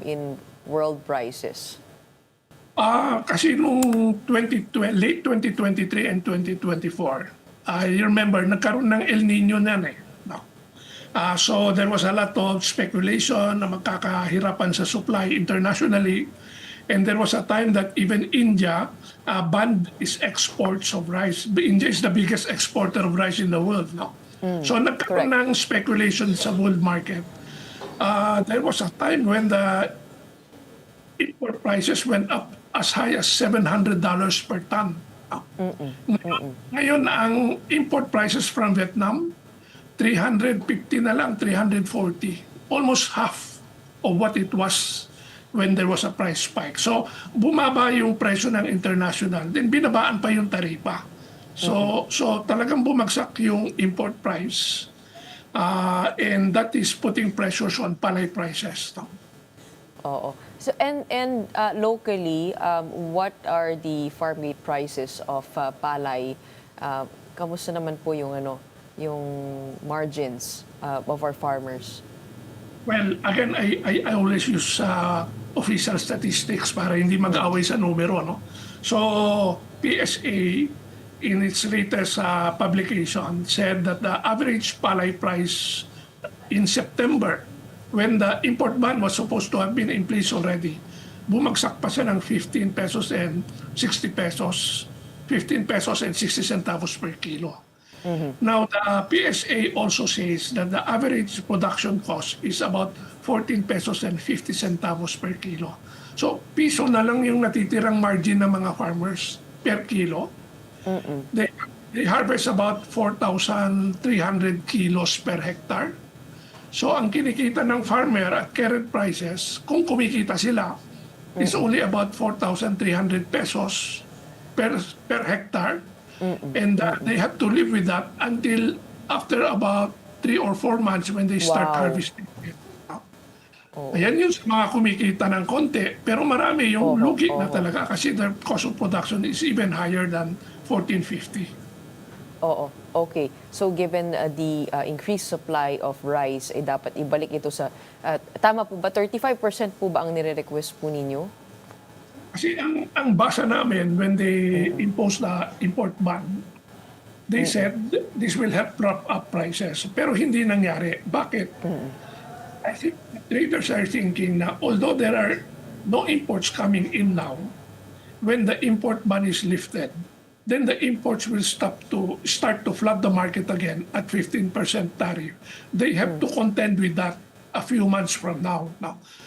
in world prices? Kasi nung late 2023 and 2024, I remember nagkaroon ng El Nino nan eh. No? So there was a lot of speculation na magkakahirapan sa supply internationally. And there was a time that even India banned its exports of rice. India is the biggest exporter of rice in the world. No? So nagkaroon ng speculation sa world market. There was a time when the import prices went up as high as $700 per ton. Ngayon, ang import prices from Vietnam, 350 na lang, 340. Almost half of what it was when there was a price spike. So, bumaba yung presyo ng international. Then, binabaan pa yung taripa. So talagang bumagsak yung import price. And that is putting pressures on palay prices. No? Oo. So and locally, what are the farm gate prices of palay? Kamusta naman po yung yung margins of our farmers? Well, again, I always use official statistics para hindi mag-away sa numero. No? So, PSA, in its latest publication, said that the average palay price in September, when the import ban was supposed to have been in place already, bumagsak pa siya ng 15 pesos and 60 pesos, 15 pesos and 60 centavos per kilo. Now, the PSA also says that the average production cost is about 14 pesos and 50 centavos per kilo. So, piso na lang yung natitirang margin ng mga farmers per kilo. They harvest about 4,300 kilos per hectare. So, ang kinikita ng farmer at current prices, kung kumikita sila, is only about 4,300 pesos per hectare. And they have to live with that until after about 3 or 4 months when they start harvesting it. Ayan yun sa mga kumikita ng konti, pero marami yung lugi na talaga kasi their cost of production is even higher than 1450. Okay. So given the increased supply of rice, dapat ibalik ito sa, tama po ba, 35% po ba ang nire-request po ninyo? Kasi ang basa namin when they imposed the import ban, they said this will help prop up prices. Pero hindi nangyari. Bakit? I think traders are thinking na although there are no imports coming in now, when the import ban is lifted, then the imports will start to flood the market again at 15% tariff. They have to contend with that a few months from now.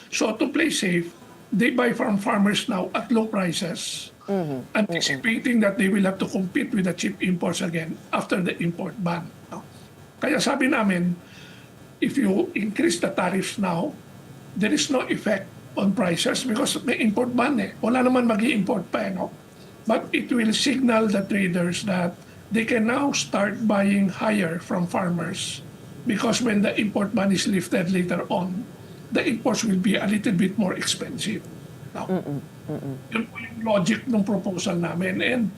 So to play safe, they buy from farmers now at low prices, anticipating that they will have to compete with the cheap imports again after the import ban. Kaya sabi namin, if you increase the tariffs now, there is no effect on prices because may import ban eh. Wala naman mag-i-import pa eh, no? But it will signal the traders that they can now start buying higher from farmers because when the import ban is lifted later on, the imports will be a little bit more expensive. Now, yun po yung logic ng proposal namin. And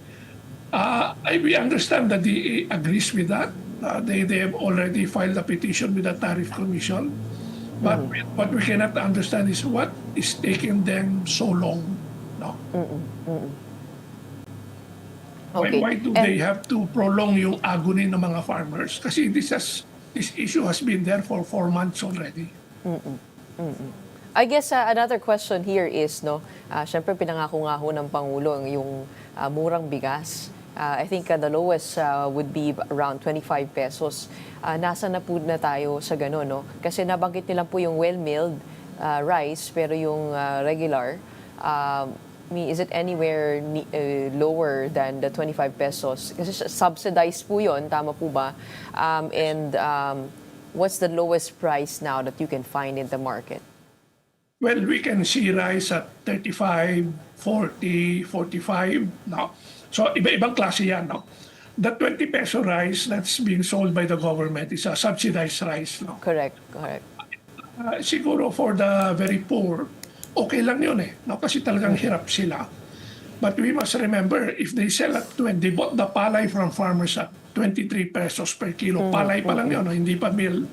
we understand that DA agrees with that. They have already filed a petition with the Tariff Commission. But what we cannot understand is what is taking them so long. No? Okay. Why do they have to prolong yung agony ng mga farmers? Kasi this issue has been there for 4 months already. I guess another question here is, syempre pinangako nga ho ng Pangulo yung murang bigas. I think the lowest would be around 25 pesos. Nasa na po na tayo sa gano'n, no? Kasi nabanggit nila po yung well-milled rice, pero yung regular, is it anywhere lower than the 25 pesos? Kasi subsidized po yun, tama po ba? What's the lowest price now that you can find in the market? Well, we can see rice at 35, 40, 45. No? So, iba-ibang klase yan. No? The 20 peso rice that's being sold by the government is a subsidized rice. No? Correct. Siguro for the very poor, okay lang yun eh. No? Kasi talagang hirap sila. But we must remember, if they sell at 20, they bought the palay from farmers at 23 pesos per kilo. Palay pa lang yun, no? Hindi pa mill.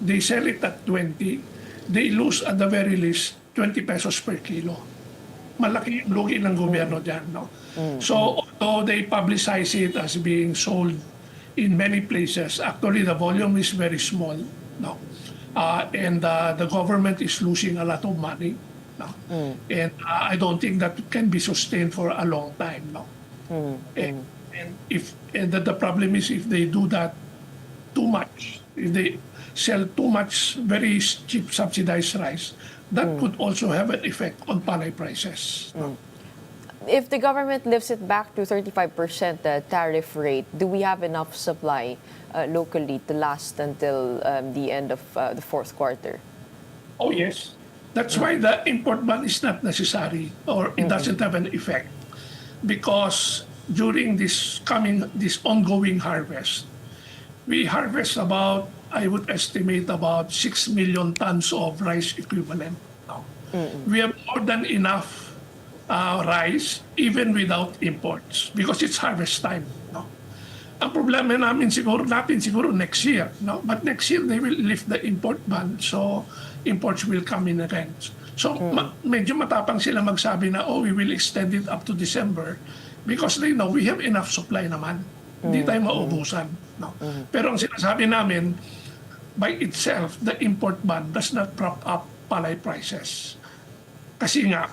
They sell it at 20. They lose at the very least 20 pesos per kilo. Malaki yung lugi ng gobyerno dyan. No? So, although they publicize it as being sold in many places, actually the volume is very small. No? And the government is losing a lot of money. No? And I don't think that can be sustained for a long time. No? And the problem is if they do that too much, if they sell too much very cheap subsidized rice, that could also have an effect on palay prices. If the government lifts it back to 35% tariff rate, do we have enough supply locally to last until the end of the fourth quarter? Oh yes. That's why the import ban is not necessary or it doesn't have an effect because during this ongoing harvest, we harvest about, I would estimate about 6 million tons of rice equivalent. We have more than enough rice even without imports because it's harvest time. Ang problema namin siguro next year, no? But next year they will lift the import ban, so imports will come in again. So medyo matapang sila magsabi na we will extend it up to December because they know we have enough supply naman. Hindi tayo maubusan, no? Pero ang sinasabi namin, by itself, the import ban does not prop up palay prices. Kasi nga,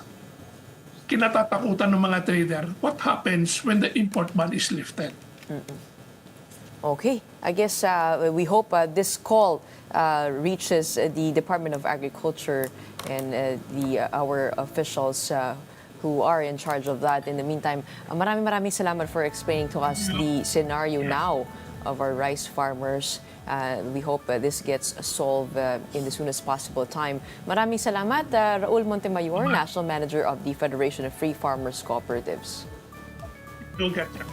kinatatakutan ng mga trader, what happens when the import ban is lifted? Okay, I guess we hope this call reaches the Department of Agriculture and our officials who are in charge of that. In the meantime, maraming salamat for explaining to us the scenario now of our rice farmers. We hope this gets solved in the soonest possible time. Maraming salamat, Raul Montemayor, National Manager of the Federation of Free Farmers Cooperatives. You'll get there.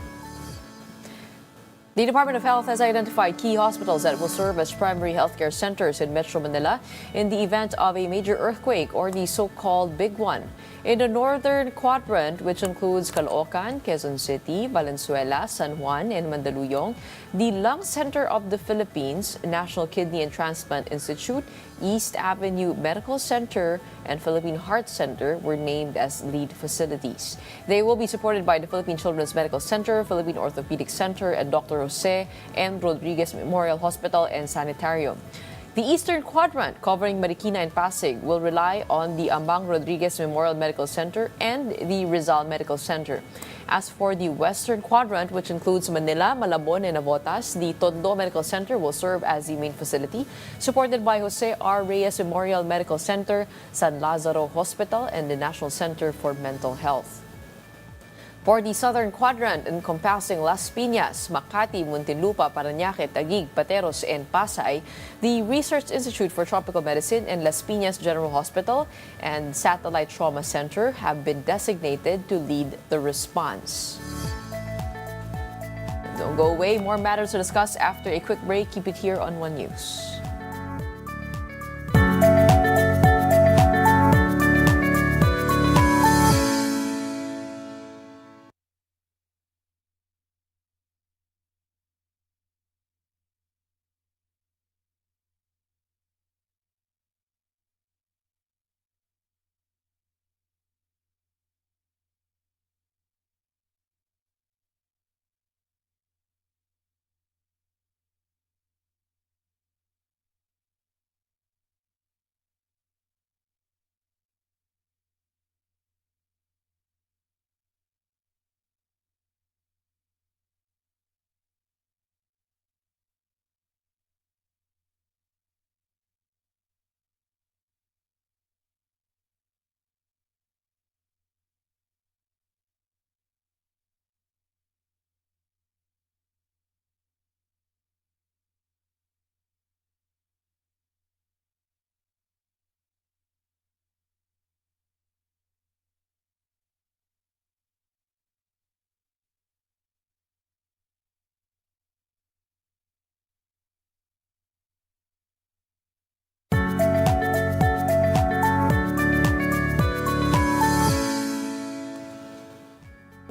The Department of Health has identified key hospitals that will serve as primary healthcare centers in Metro Manila in the event of a major earthquake or the so-called big one. In the northern quadrant, which includes Caloocan, Quezon City, Valenzuela, San Juan, and Mandaluyong, the Lung Center of the Philippines, National Kidney and Transplant Institute, East Avenue Medical Center, and Philippine Heart Center were named as lead facilities. They will be supported by the Philippine Children's Medical Center, Philippine Orthopedic Center, and Dr. Jose M. Rodriguez Memorial Hospital and Sanitarium. The Eastern Quadrant, covering Marikina and Pasig, will rely on the Ambang Rodriguez Memorial Medical Center and the Rizal Medical Center. As for the Western Quadrant, which includes Manila, Malabon, and Navotas, the Tondo Medical Center will serve as the main facility, supported by Jose R. Reyes Memorial Medical Center, San Lazaro Hospital, and the National Center for Mental Health. For the Southern Quadrant, encompassing Las Piñas, Makati, Muntinlupa, Parañaque, Taguig, Pateros, and Pasay, the Research Institute for Tropical Medicine and Las Piñas General Hospital and Satellite Trauma Center have been designated to lead the response. Don't go away. More matters to discuss after a quick break. Keep it here on One News.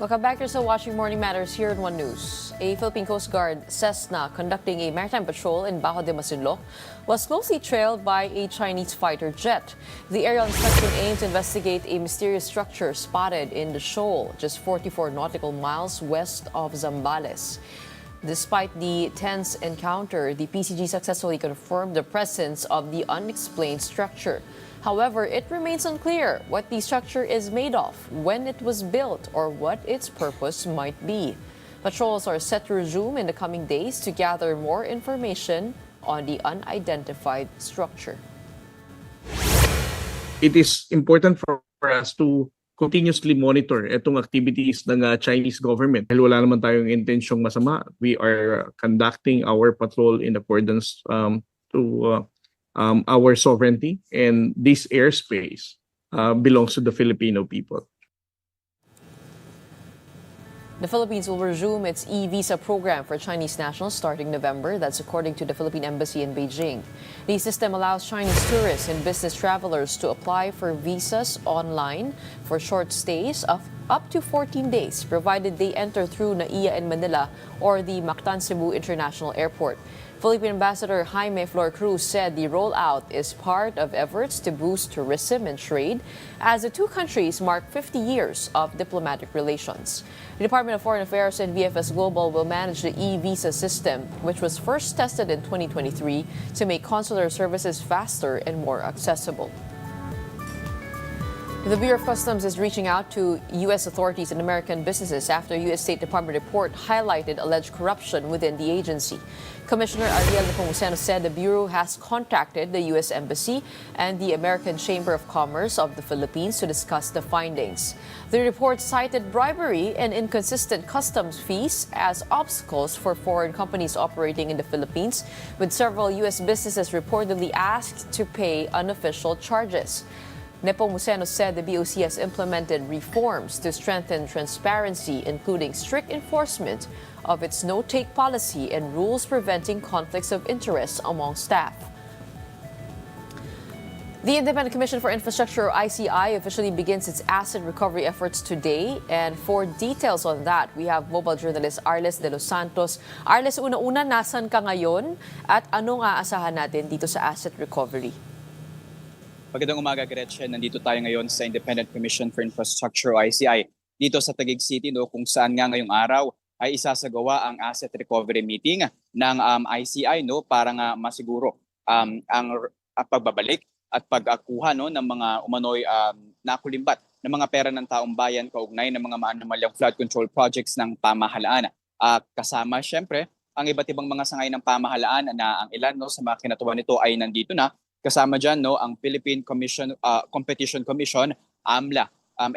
Welcome back. You're still watching Morning Matters here in One News. A Philippine Coast Guard Cessna conducting a maritime patrol in Bajo de Masinloc was closely trailed by a Chinese fighter jet. The aerial inspection aimed to investigate a mysterious structure spotted in the shoal, just 44 nautical miles west of Zambales. Despite the tense encounter, the PCG successfully confirmed the presence of the unexplained structure. However, it remains unclear what the structure is made of, when it was built, or what its purpose might be. Patrols are set to resume in the coming days to gather more information on the unidentified structure. It is important for us to continuously monitor itong activities ng Chinese government. Dahil wala naman tayong intensyong masama. We are conducting our patrol in accordance to our sovereignty, and this airspace belongs to the Filipino people. The Philippines will resume its e-visa program for Chinese nationals starting November. That's according to the Philippine Embassy in Beijing. The system allows Chinese tourists and business travelers to apply for visas online for short stays of up to 14 days, provided they enter through NAIA in Manila or the Mactan Cebu International Airport. Philippine Ambassador Jaime Flor Cruz said the rollout is part of efforts to boost tourism and trade as the two countries mark 50 years of diplomatic relations. The Department of Foreign Affairs and VFS Global will manage the e-visa system, which was first tested in 2023 to make consular services faster and more accessible. The Bureau of Customs is reaching out to U.S. authorities and American businesses after U.S. State Department report highlighted alleged corruption within the agency. Commissioner Ariel Nepomuceno said the Bureau has contacted the U.S. Embassy and the American Chamber of Commerce of the Philippines to discuss the findings. The report cited bribery and inconsistent customs fees as obstacles for foreign companies operating in the Philippines, with several U.S. businesses reportedly asked to pay unofficial charges. Nepomuceno said the BOC has implemented reforms to strengthen transparency, including strict enforcement of its no-take policy and rules preventing conflicts of interest among staff. The Independent Commission for Infrastructure, or ICI, officially begins its asset recovery efforts today. And for details on that, we have mobile journalist Arles de los Santos. Arles, una-una, nasan ka ngayon? At ano nga asahan natin dito sa asset recovery? Magandang umaga, Gretchen. Nandito tayo ngayon sa Independent Commission for Infrastructure o ICI dito sa Taguig City, kung saan nga ngayong araw ay isasagawa ang asset recovery meeting ng ICI para nga masiguro ang pagbabalik at pag-akuha ng mga umano'y nakulimbat ng mga pera ng taong bayan kaugnay ng mga maanomalyang flood control projects ng pamahalaan. Kasama siyempre ang iba't ibang mga sangay ng pamahalaan na ang ilan sa mga kinatuwa nito ay nandito na. Kasama dyan ang Philippine Competition Commission, AMLA,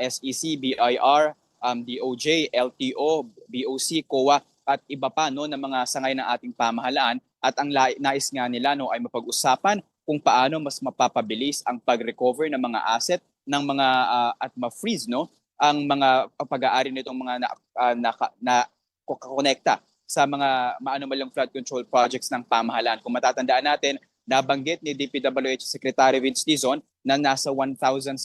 SEC, BIR, DOJ, LTO, BOC, COA at iba pa ng mga sangay ng ating pamahalaan. At ang nais nga nila ay mapag-usapan kung paano mas mapapabilis ang pag-recover ng mga asset ng mga at ma-freeze ang mga pag-aari nitong mga na-konekta sa mga maanomalyang flood control projects ng pamahalaan. Kung matatandaan natin, nabanggit ni DPWH Secretary Vince Dizon na nasa 1,600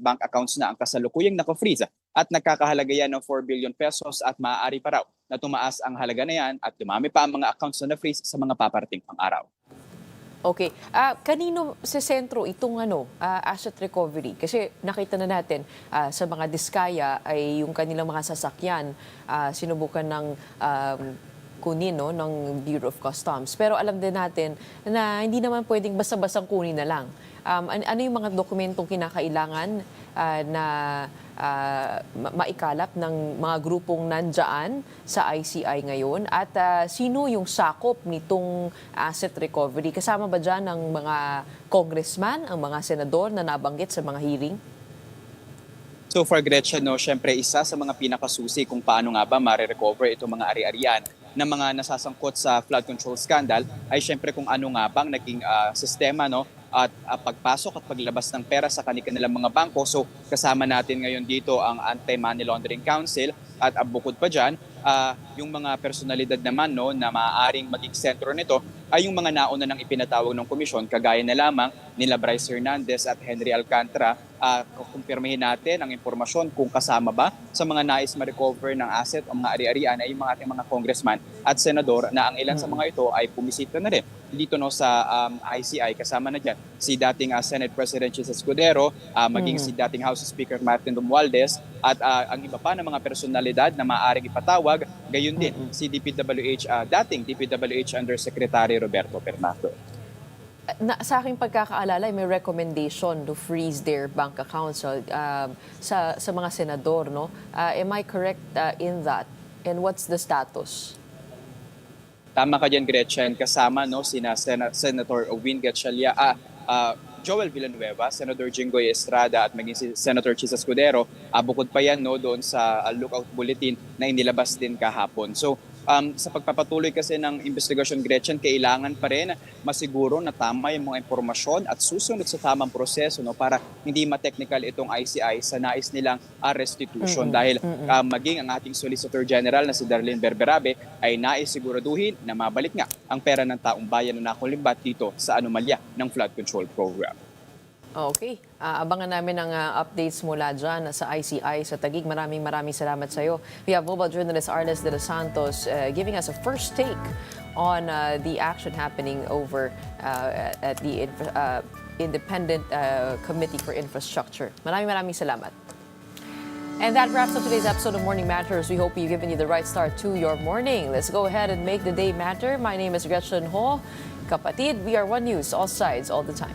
bank accounts na ang kasalukuyang naka-freeze at nagkakahalaga yan ng 4 billion pesos at maaari pa raw na tumaas ang halaga na yan at dumami pa ang mga accounts na na-freeze sa mga paparating pang araw. Okay. Kanino sa sentro itong asset recovery? Kasi nakita na natin sa mga diskaya ay yung kanilang mga sasakyan sinubukan ng kunin ng Bureau of Customs. Pero alam din natin na hindi naman pwedeng basta-bastang kunin na lang. Ano yung mga dokumentong kinakailangan na maikalap ng mga grupong nandyan sa ICI ngayon? At sino yung sakop nitong asset recovery? Kasama ba dyan ang mga congressman, ang mga senador na nabanggit sa mga hearing? So far, Gretchen, syempre isa sa mga pinakasusi kung paano nga ba ma-recover itong mga ari-arian ng mga nasasangkot sa flood control scandal ay syempre kung ano nga bang naging sistema at pagpasok at paglabas ng pera sa kanilang mga bangko. So kasama natin ngayon dito ang Anti-Money Laundering Council at bukod pa dyan, yung mga personalidad naman na maaaring maging sentro nito ay yung mga nauna ng ipinatawag ng komisyon kagaya na lamang nila Bryce Hernandez at Henry Alcantara. Kumpirmahin natin ang impormasyon kung kasama ba sa mga nais ma-recover ng asset o mga ari-arian ay yung mga ating mga congressman at senador na ang ilan sa mga ito ay pumisita na rin dito sa ICI. Kasama na dyan si dating Senate President Jesus Escudero, maging si dating House Speaker Martin Romualdez at ang iba pa ng mga personalidad na maaaring ipatawag. Gayon din si dating DPWH Undersecretary Roberto Permato. Sa aking pagkakaalala, may recommendation to freeze their bank accounts sa mga senador. Am I correct in that? And what's the status? Tama ka dyan, Gretchen. Kasama sina Senator Win Gatchalian, Joel Villanueva, Senator Jinggoy Estrada at maging si Senator Chis Escudero. Bukod pa yan doon sa lookout bulletin na inilabas din kahapon. So Sa pagpapatuloy kasi ng investigasyon, Gretchen, kailangan pa rin masiguro na tama yung mga impormasyon at susunod sa tamang proseso, no, para hindi ma-technical itong ICI sa nais nilang restitution. Dahil maging ang ating Solicitor General na si Darlene Berberabe ay naisiguraduhin na mabalik nga ang pera ng taong bayan na nakulimbat dito sa anomalya ng flood control program. Okay. Abangan namin ang updates mula dyan sa ICI sa Taguig. Maraming salamat sa iyo. We have mobile journalist Arles de los Santos giving us a first take on the action happening over at the Independent Committee for Infrastructure. Maraming salamat. And that wraps up today's episode of Morning Matters. We hope we've given you the right start to your morning. Let's go ahead and make the day matter. My name is Gretchen Ho. Kapatid, we are One News, all sides, all the time.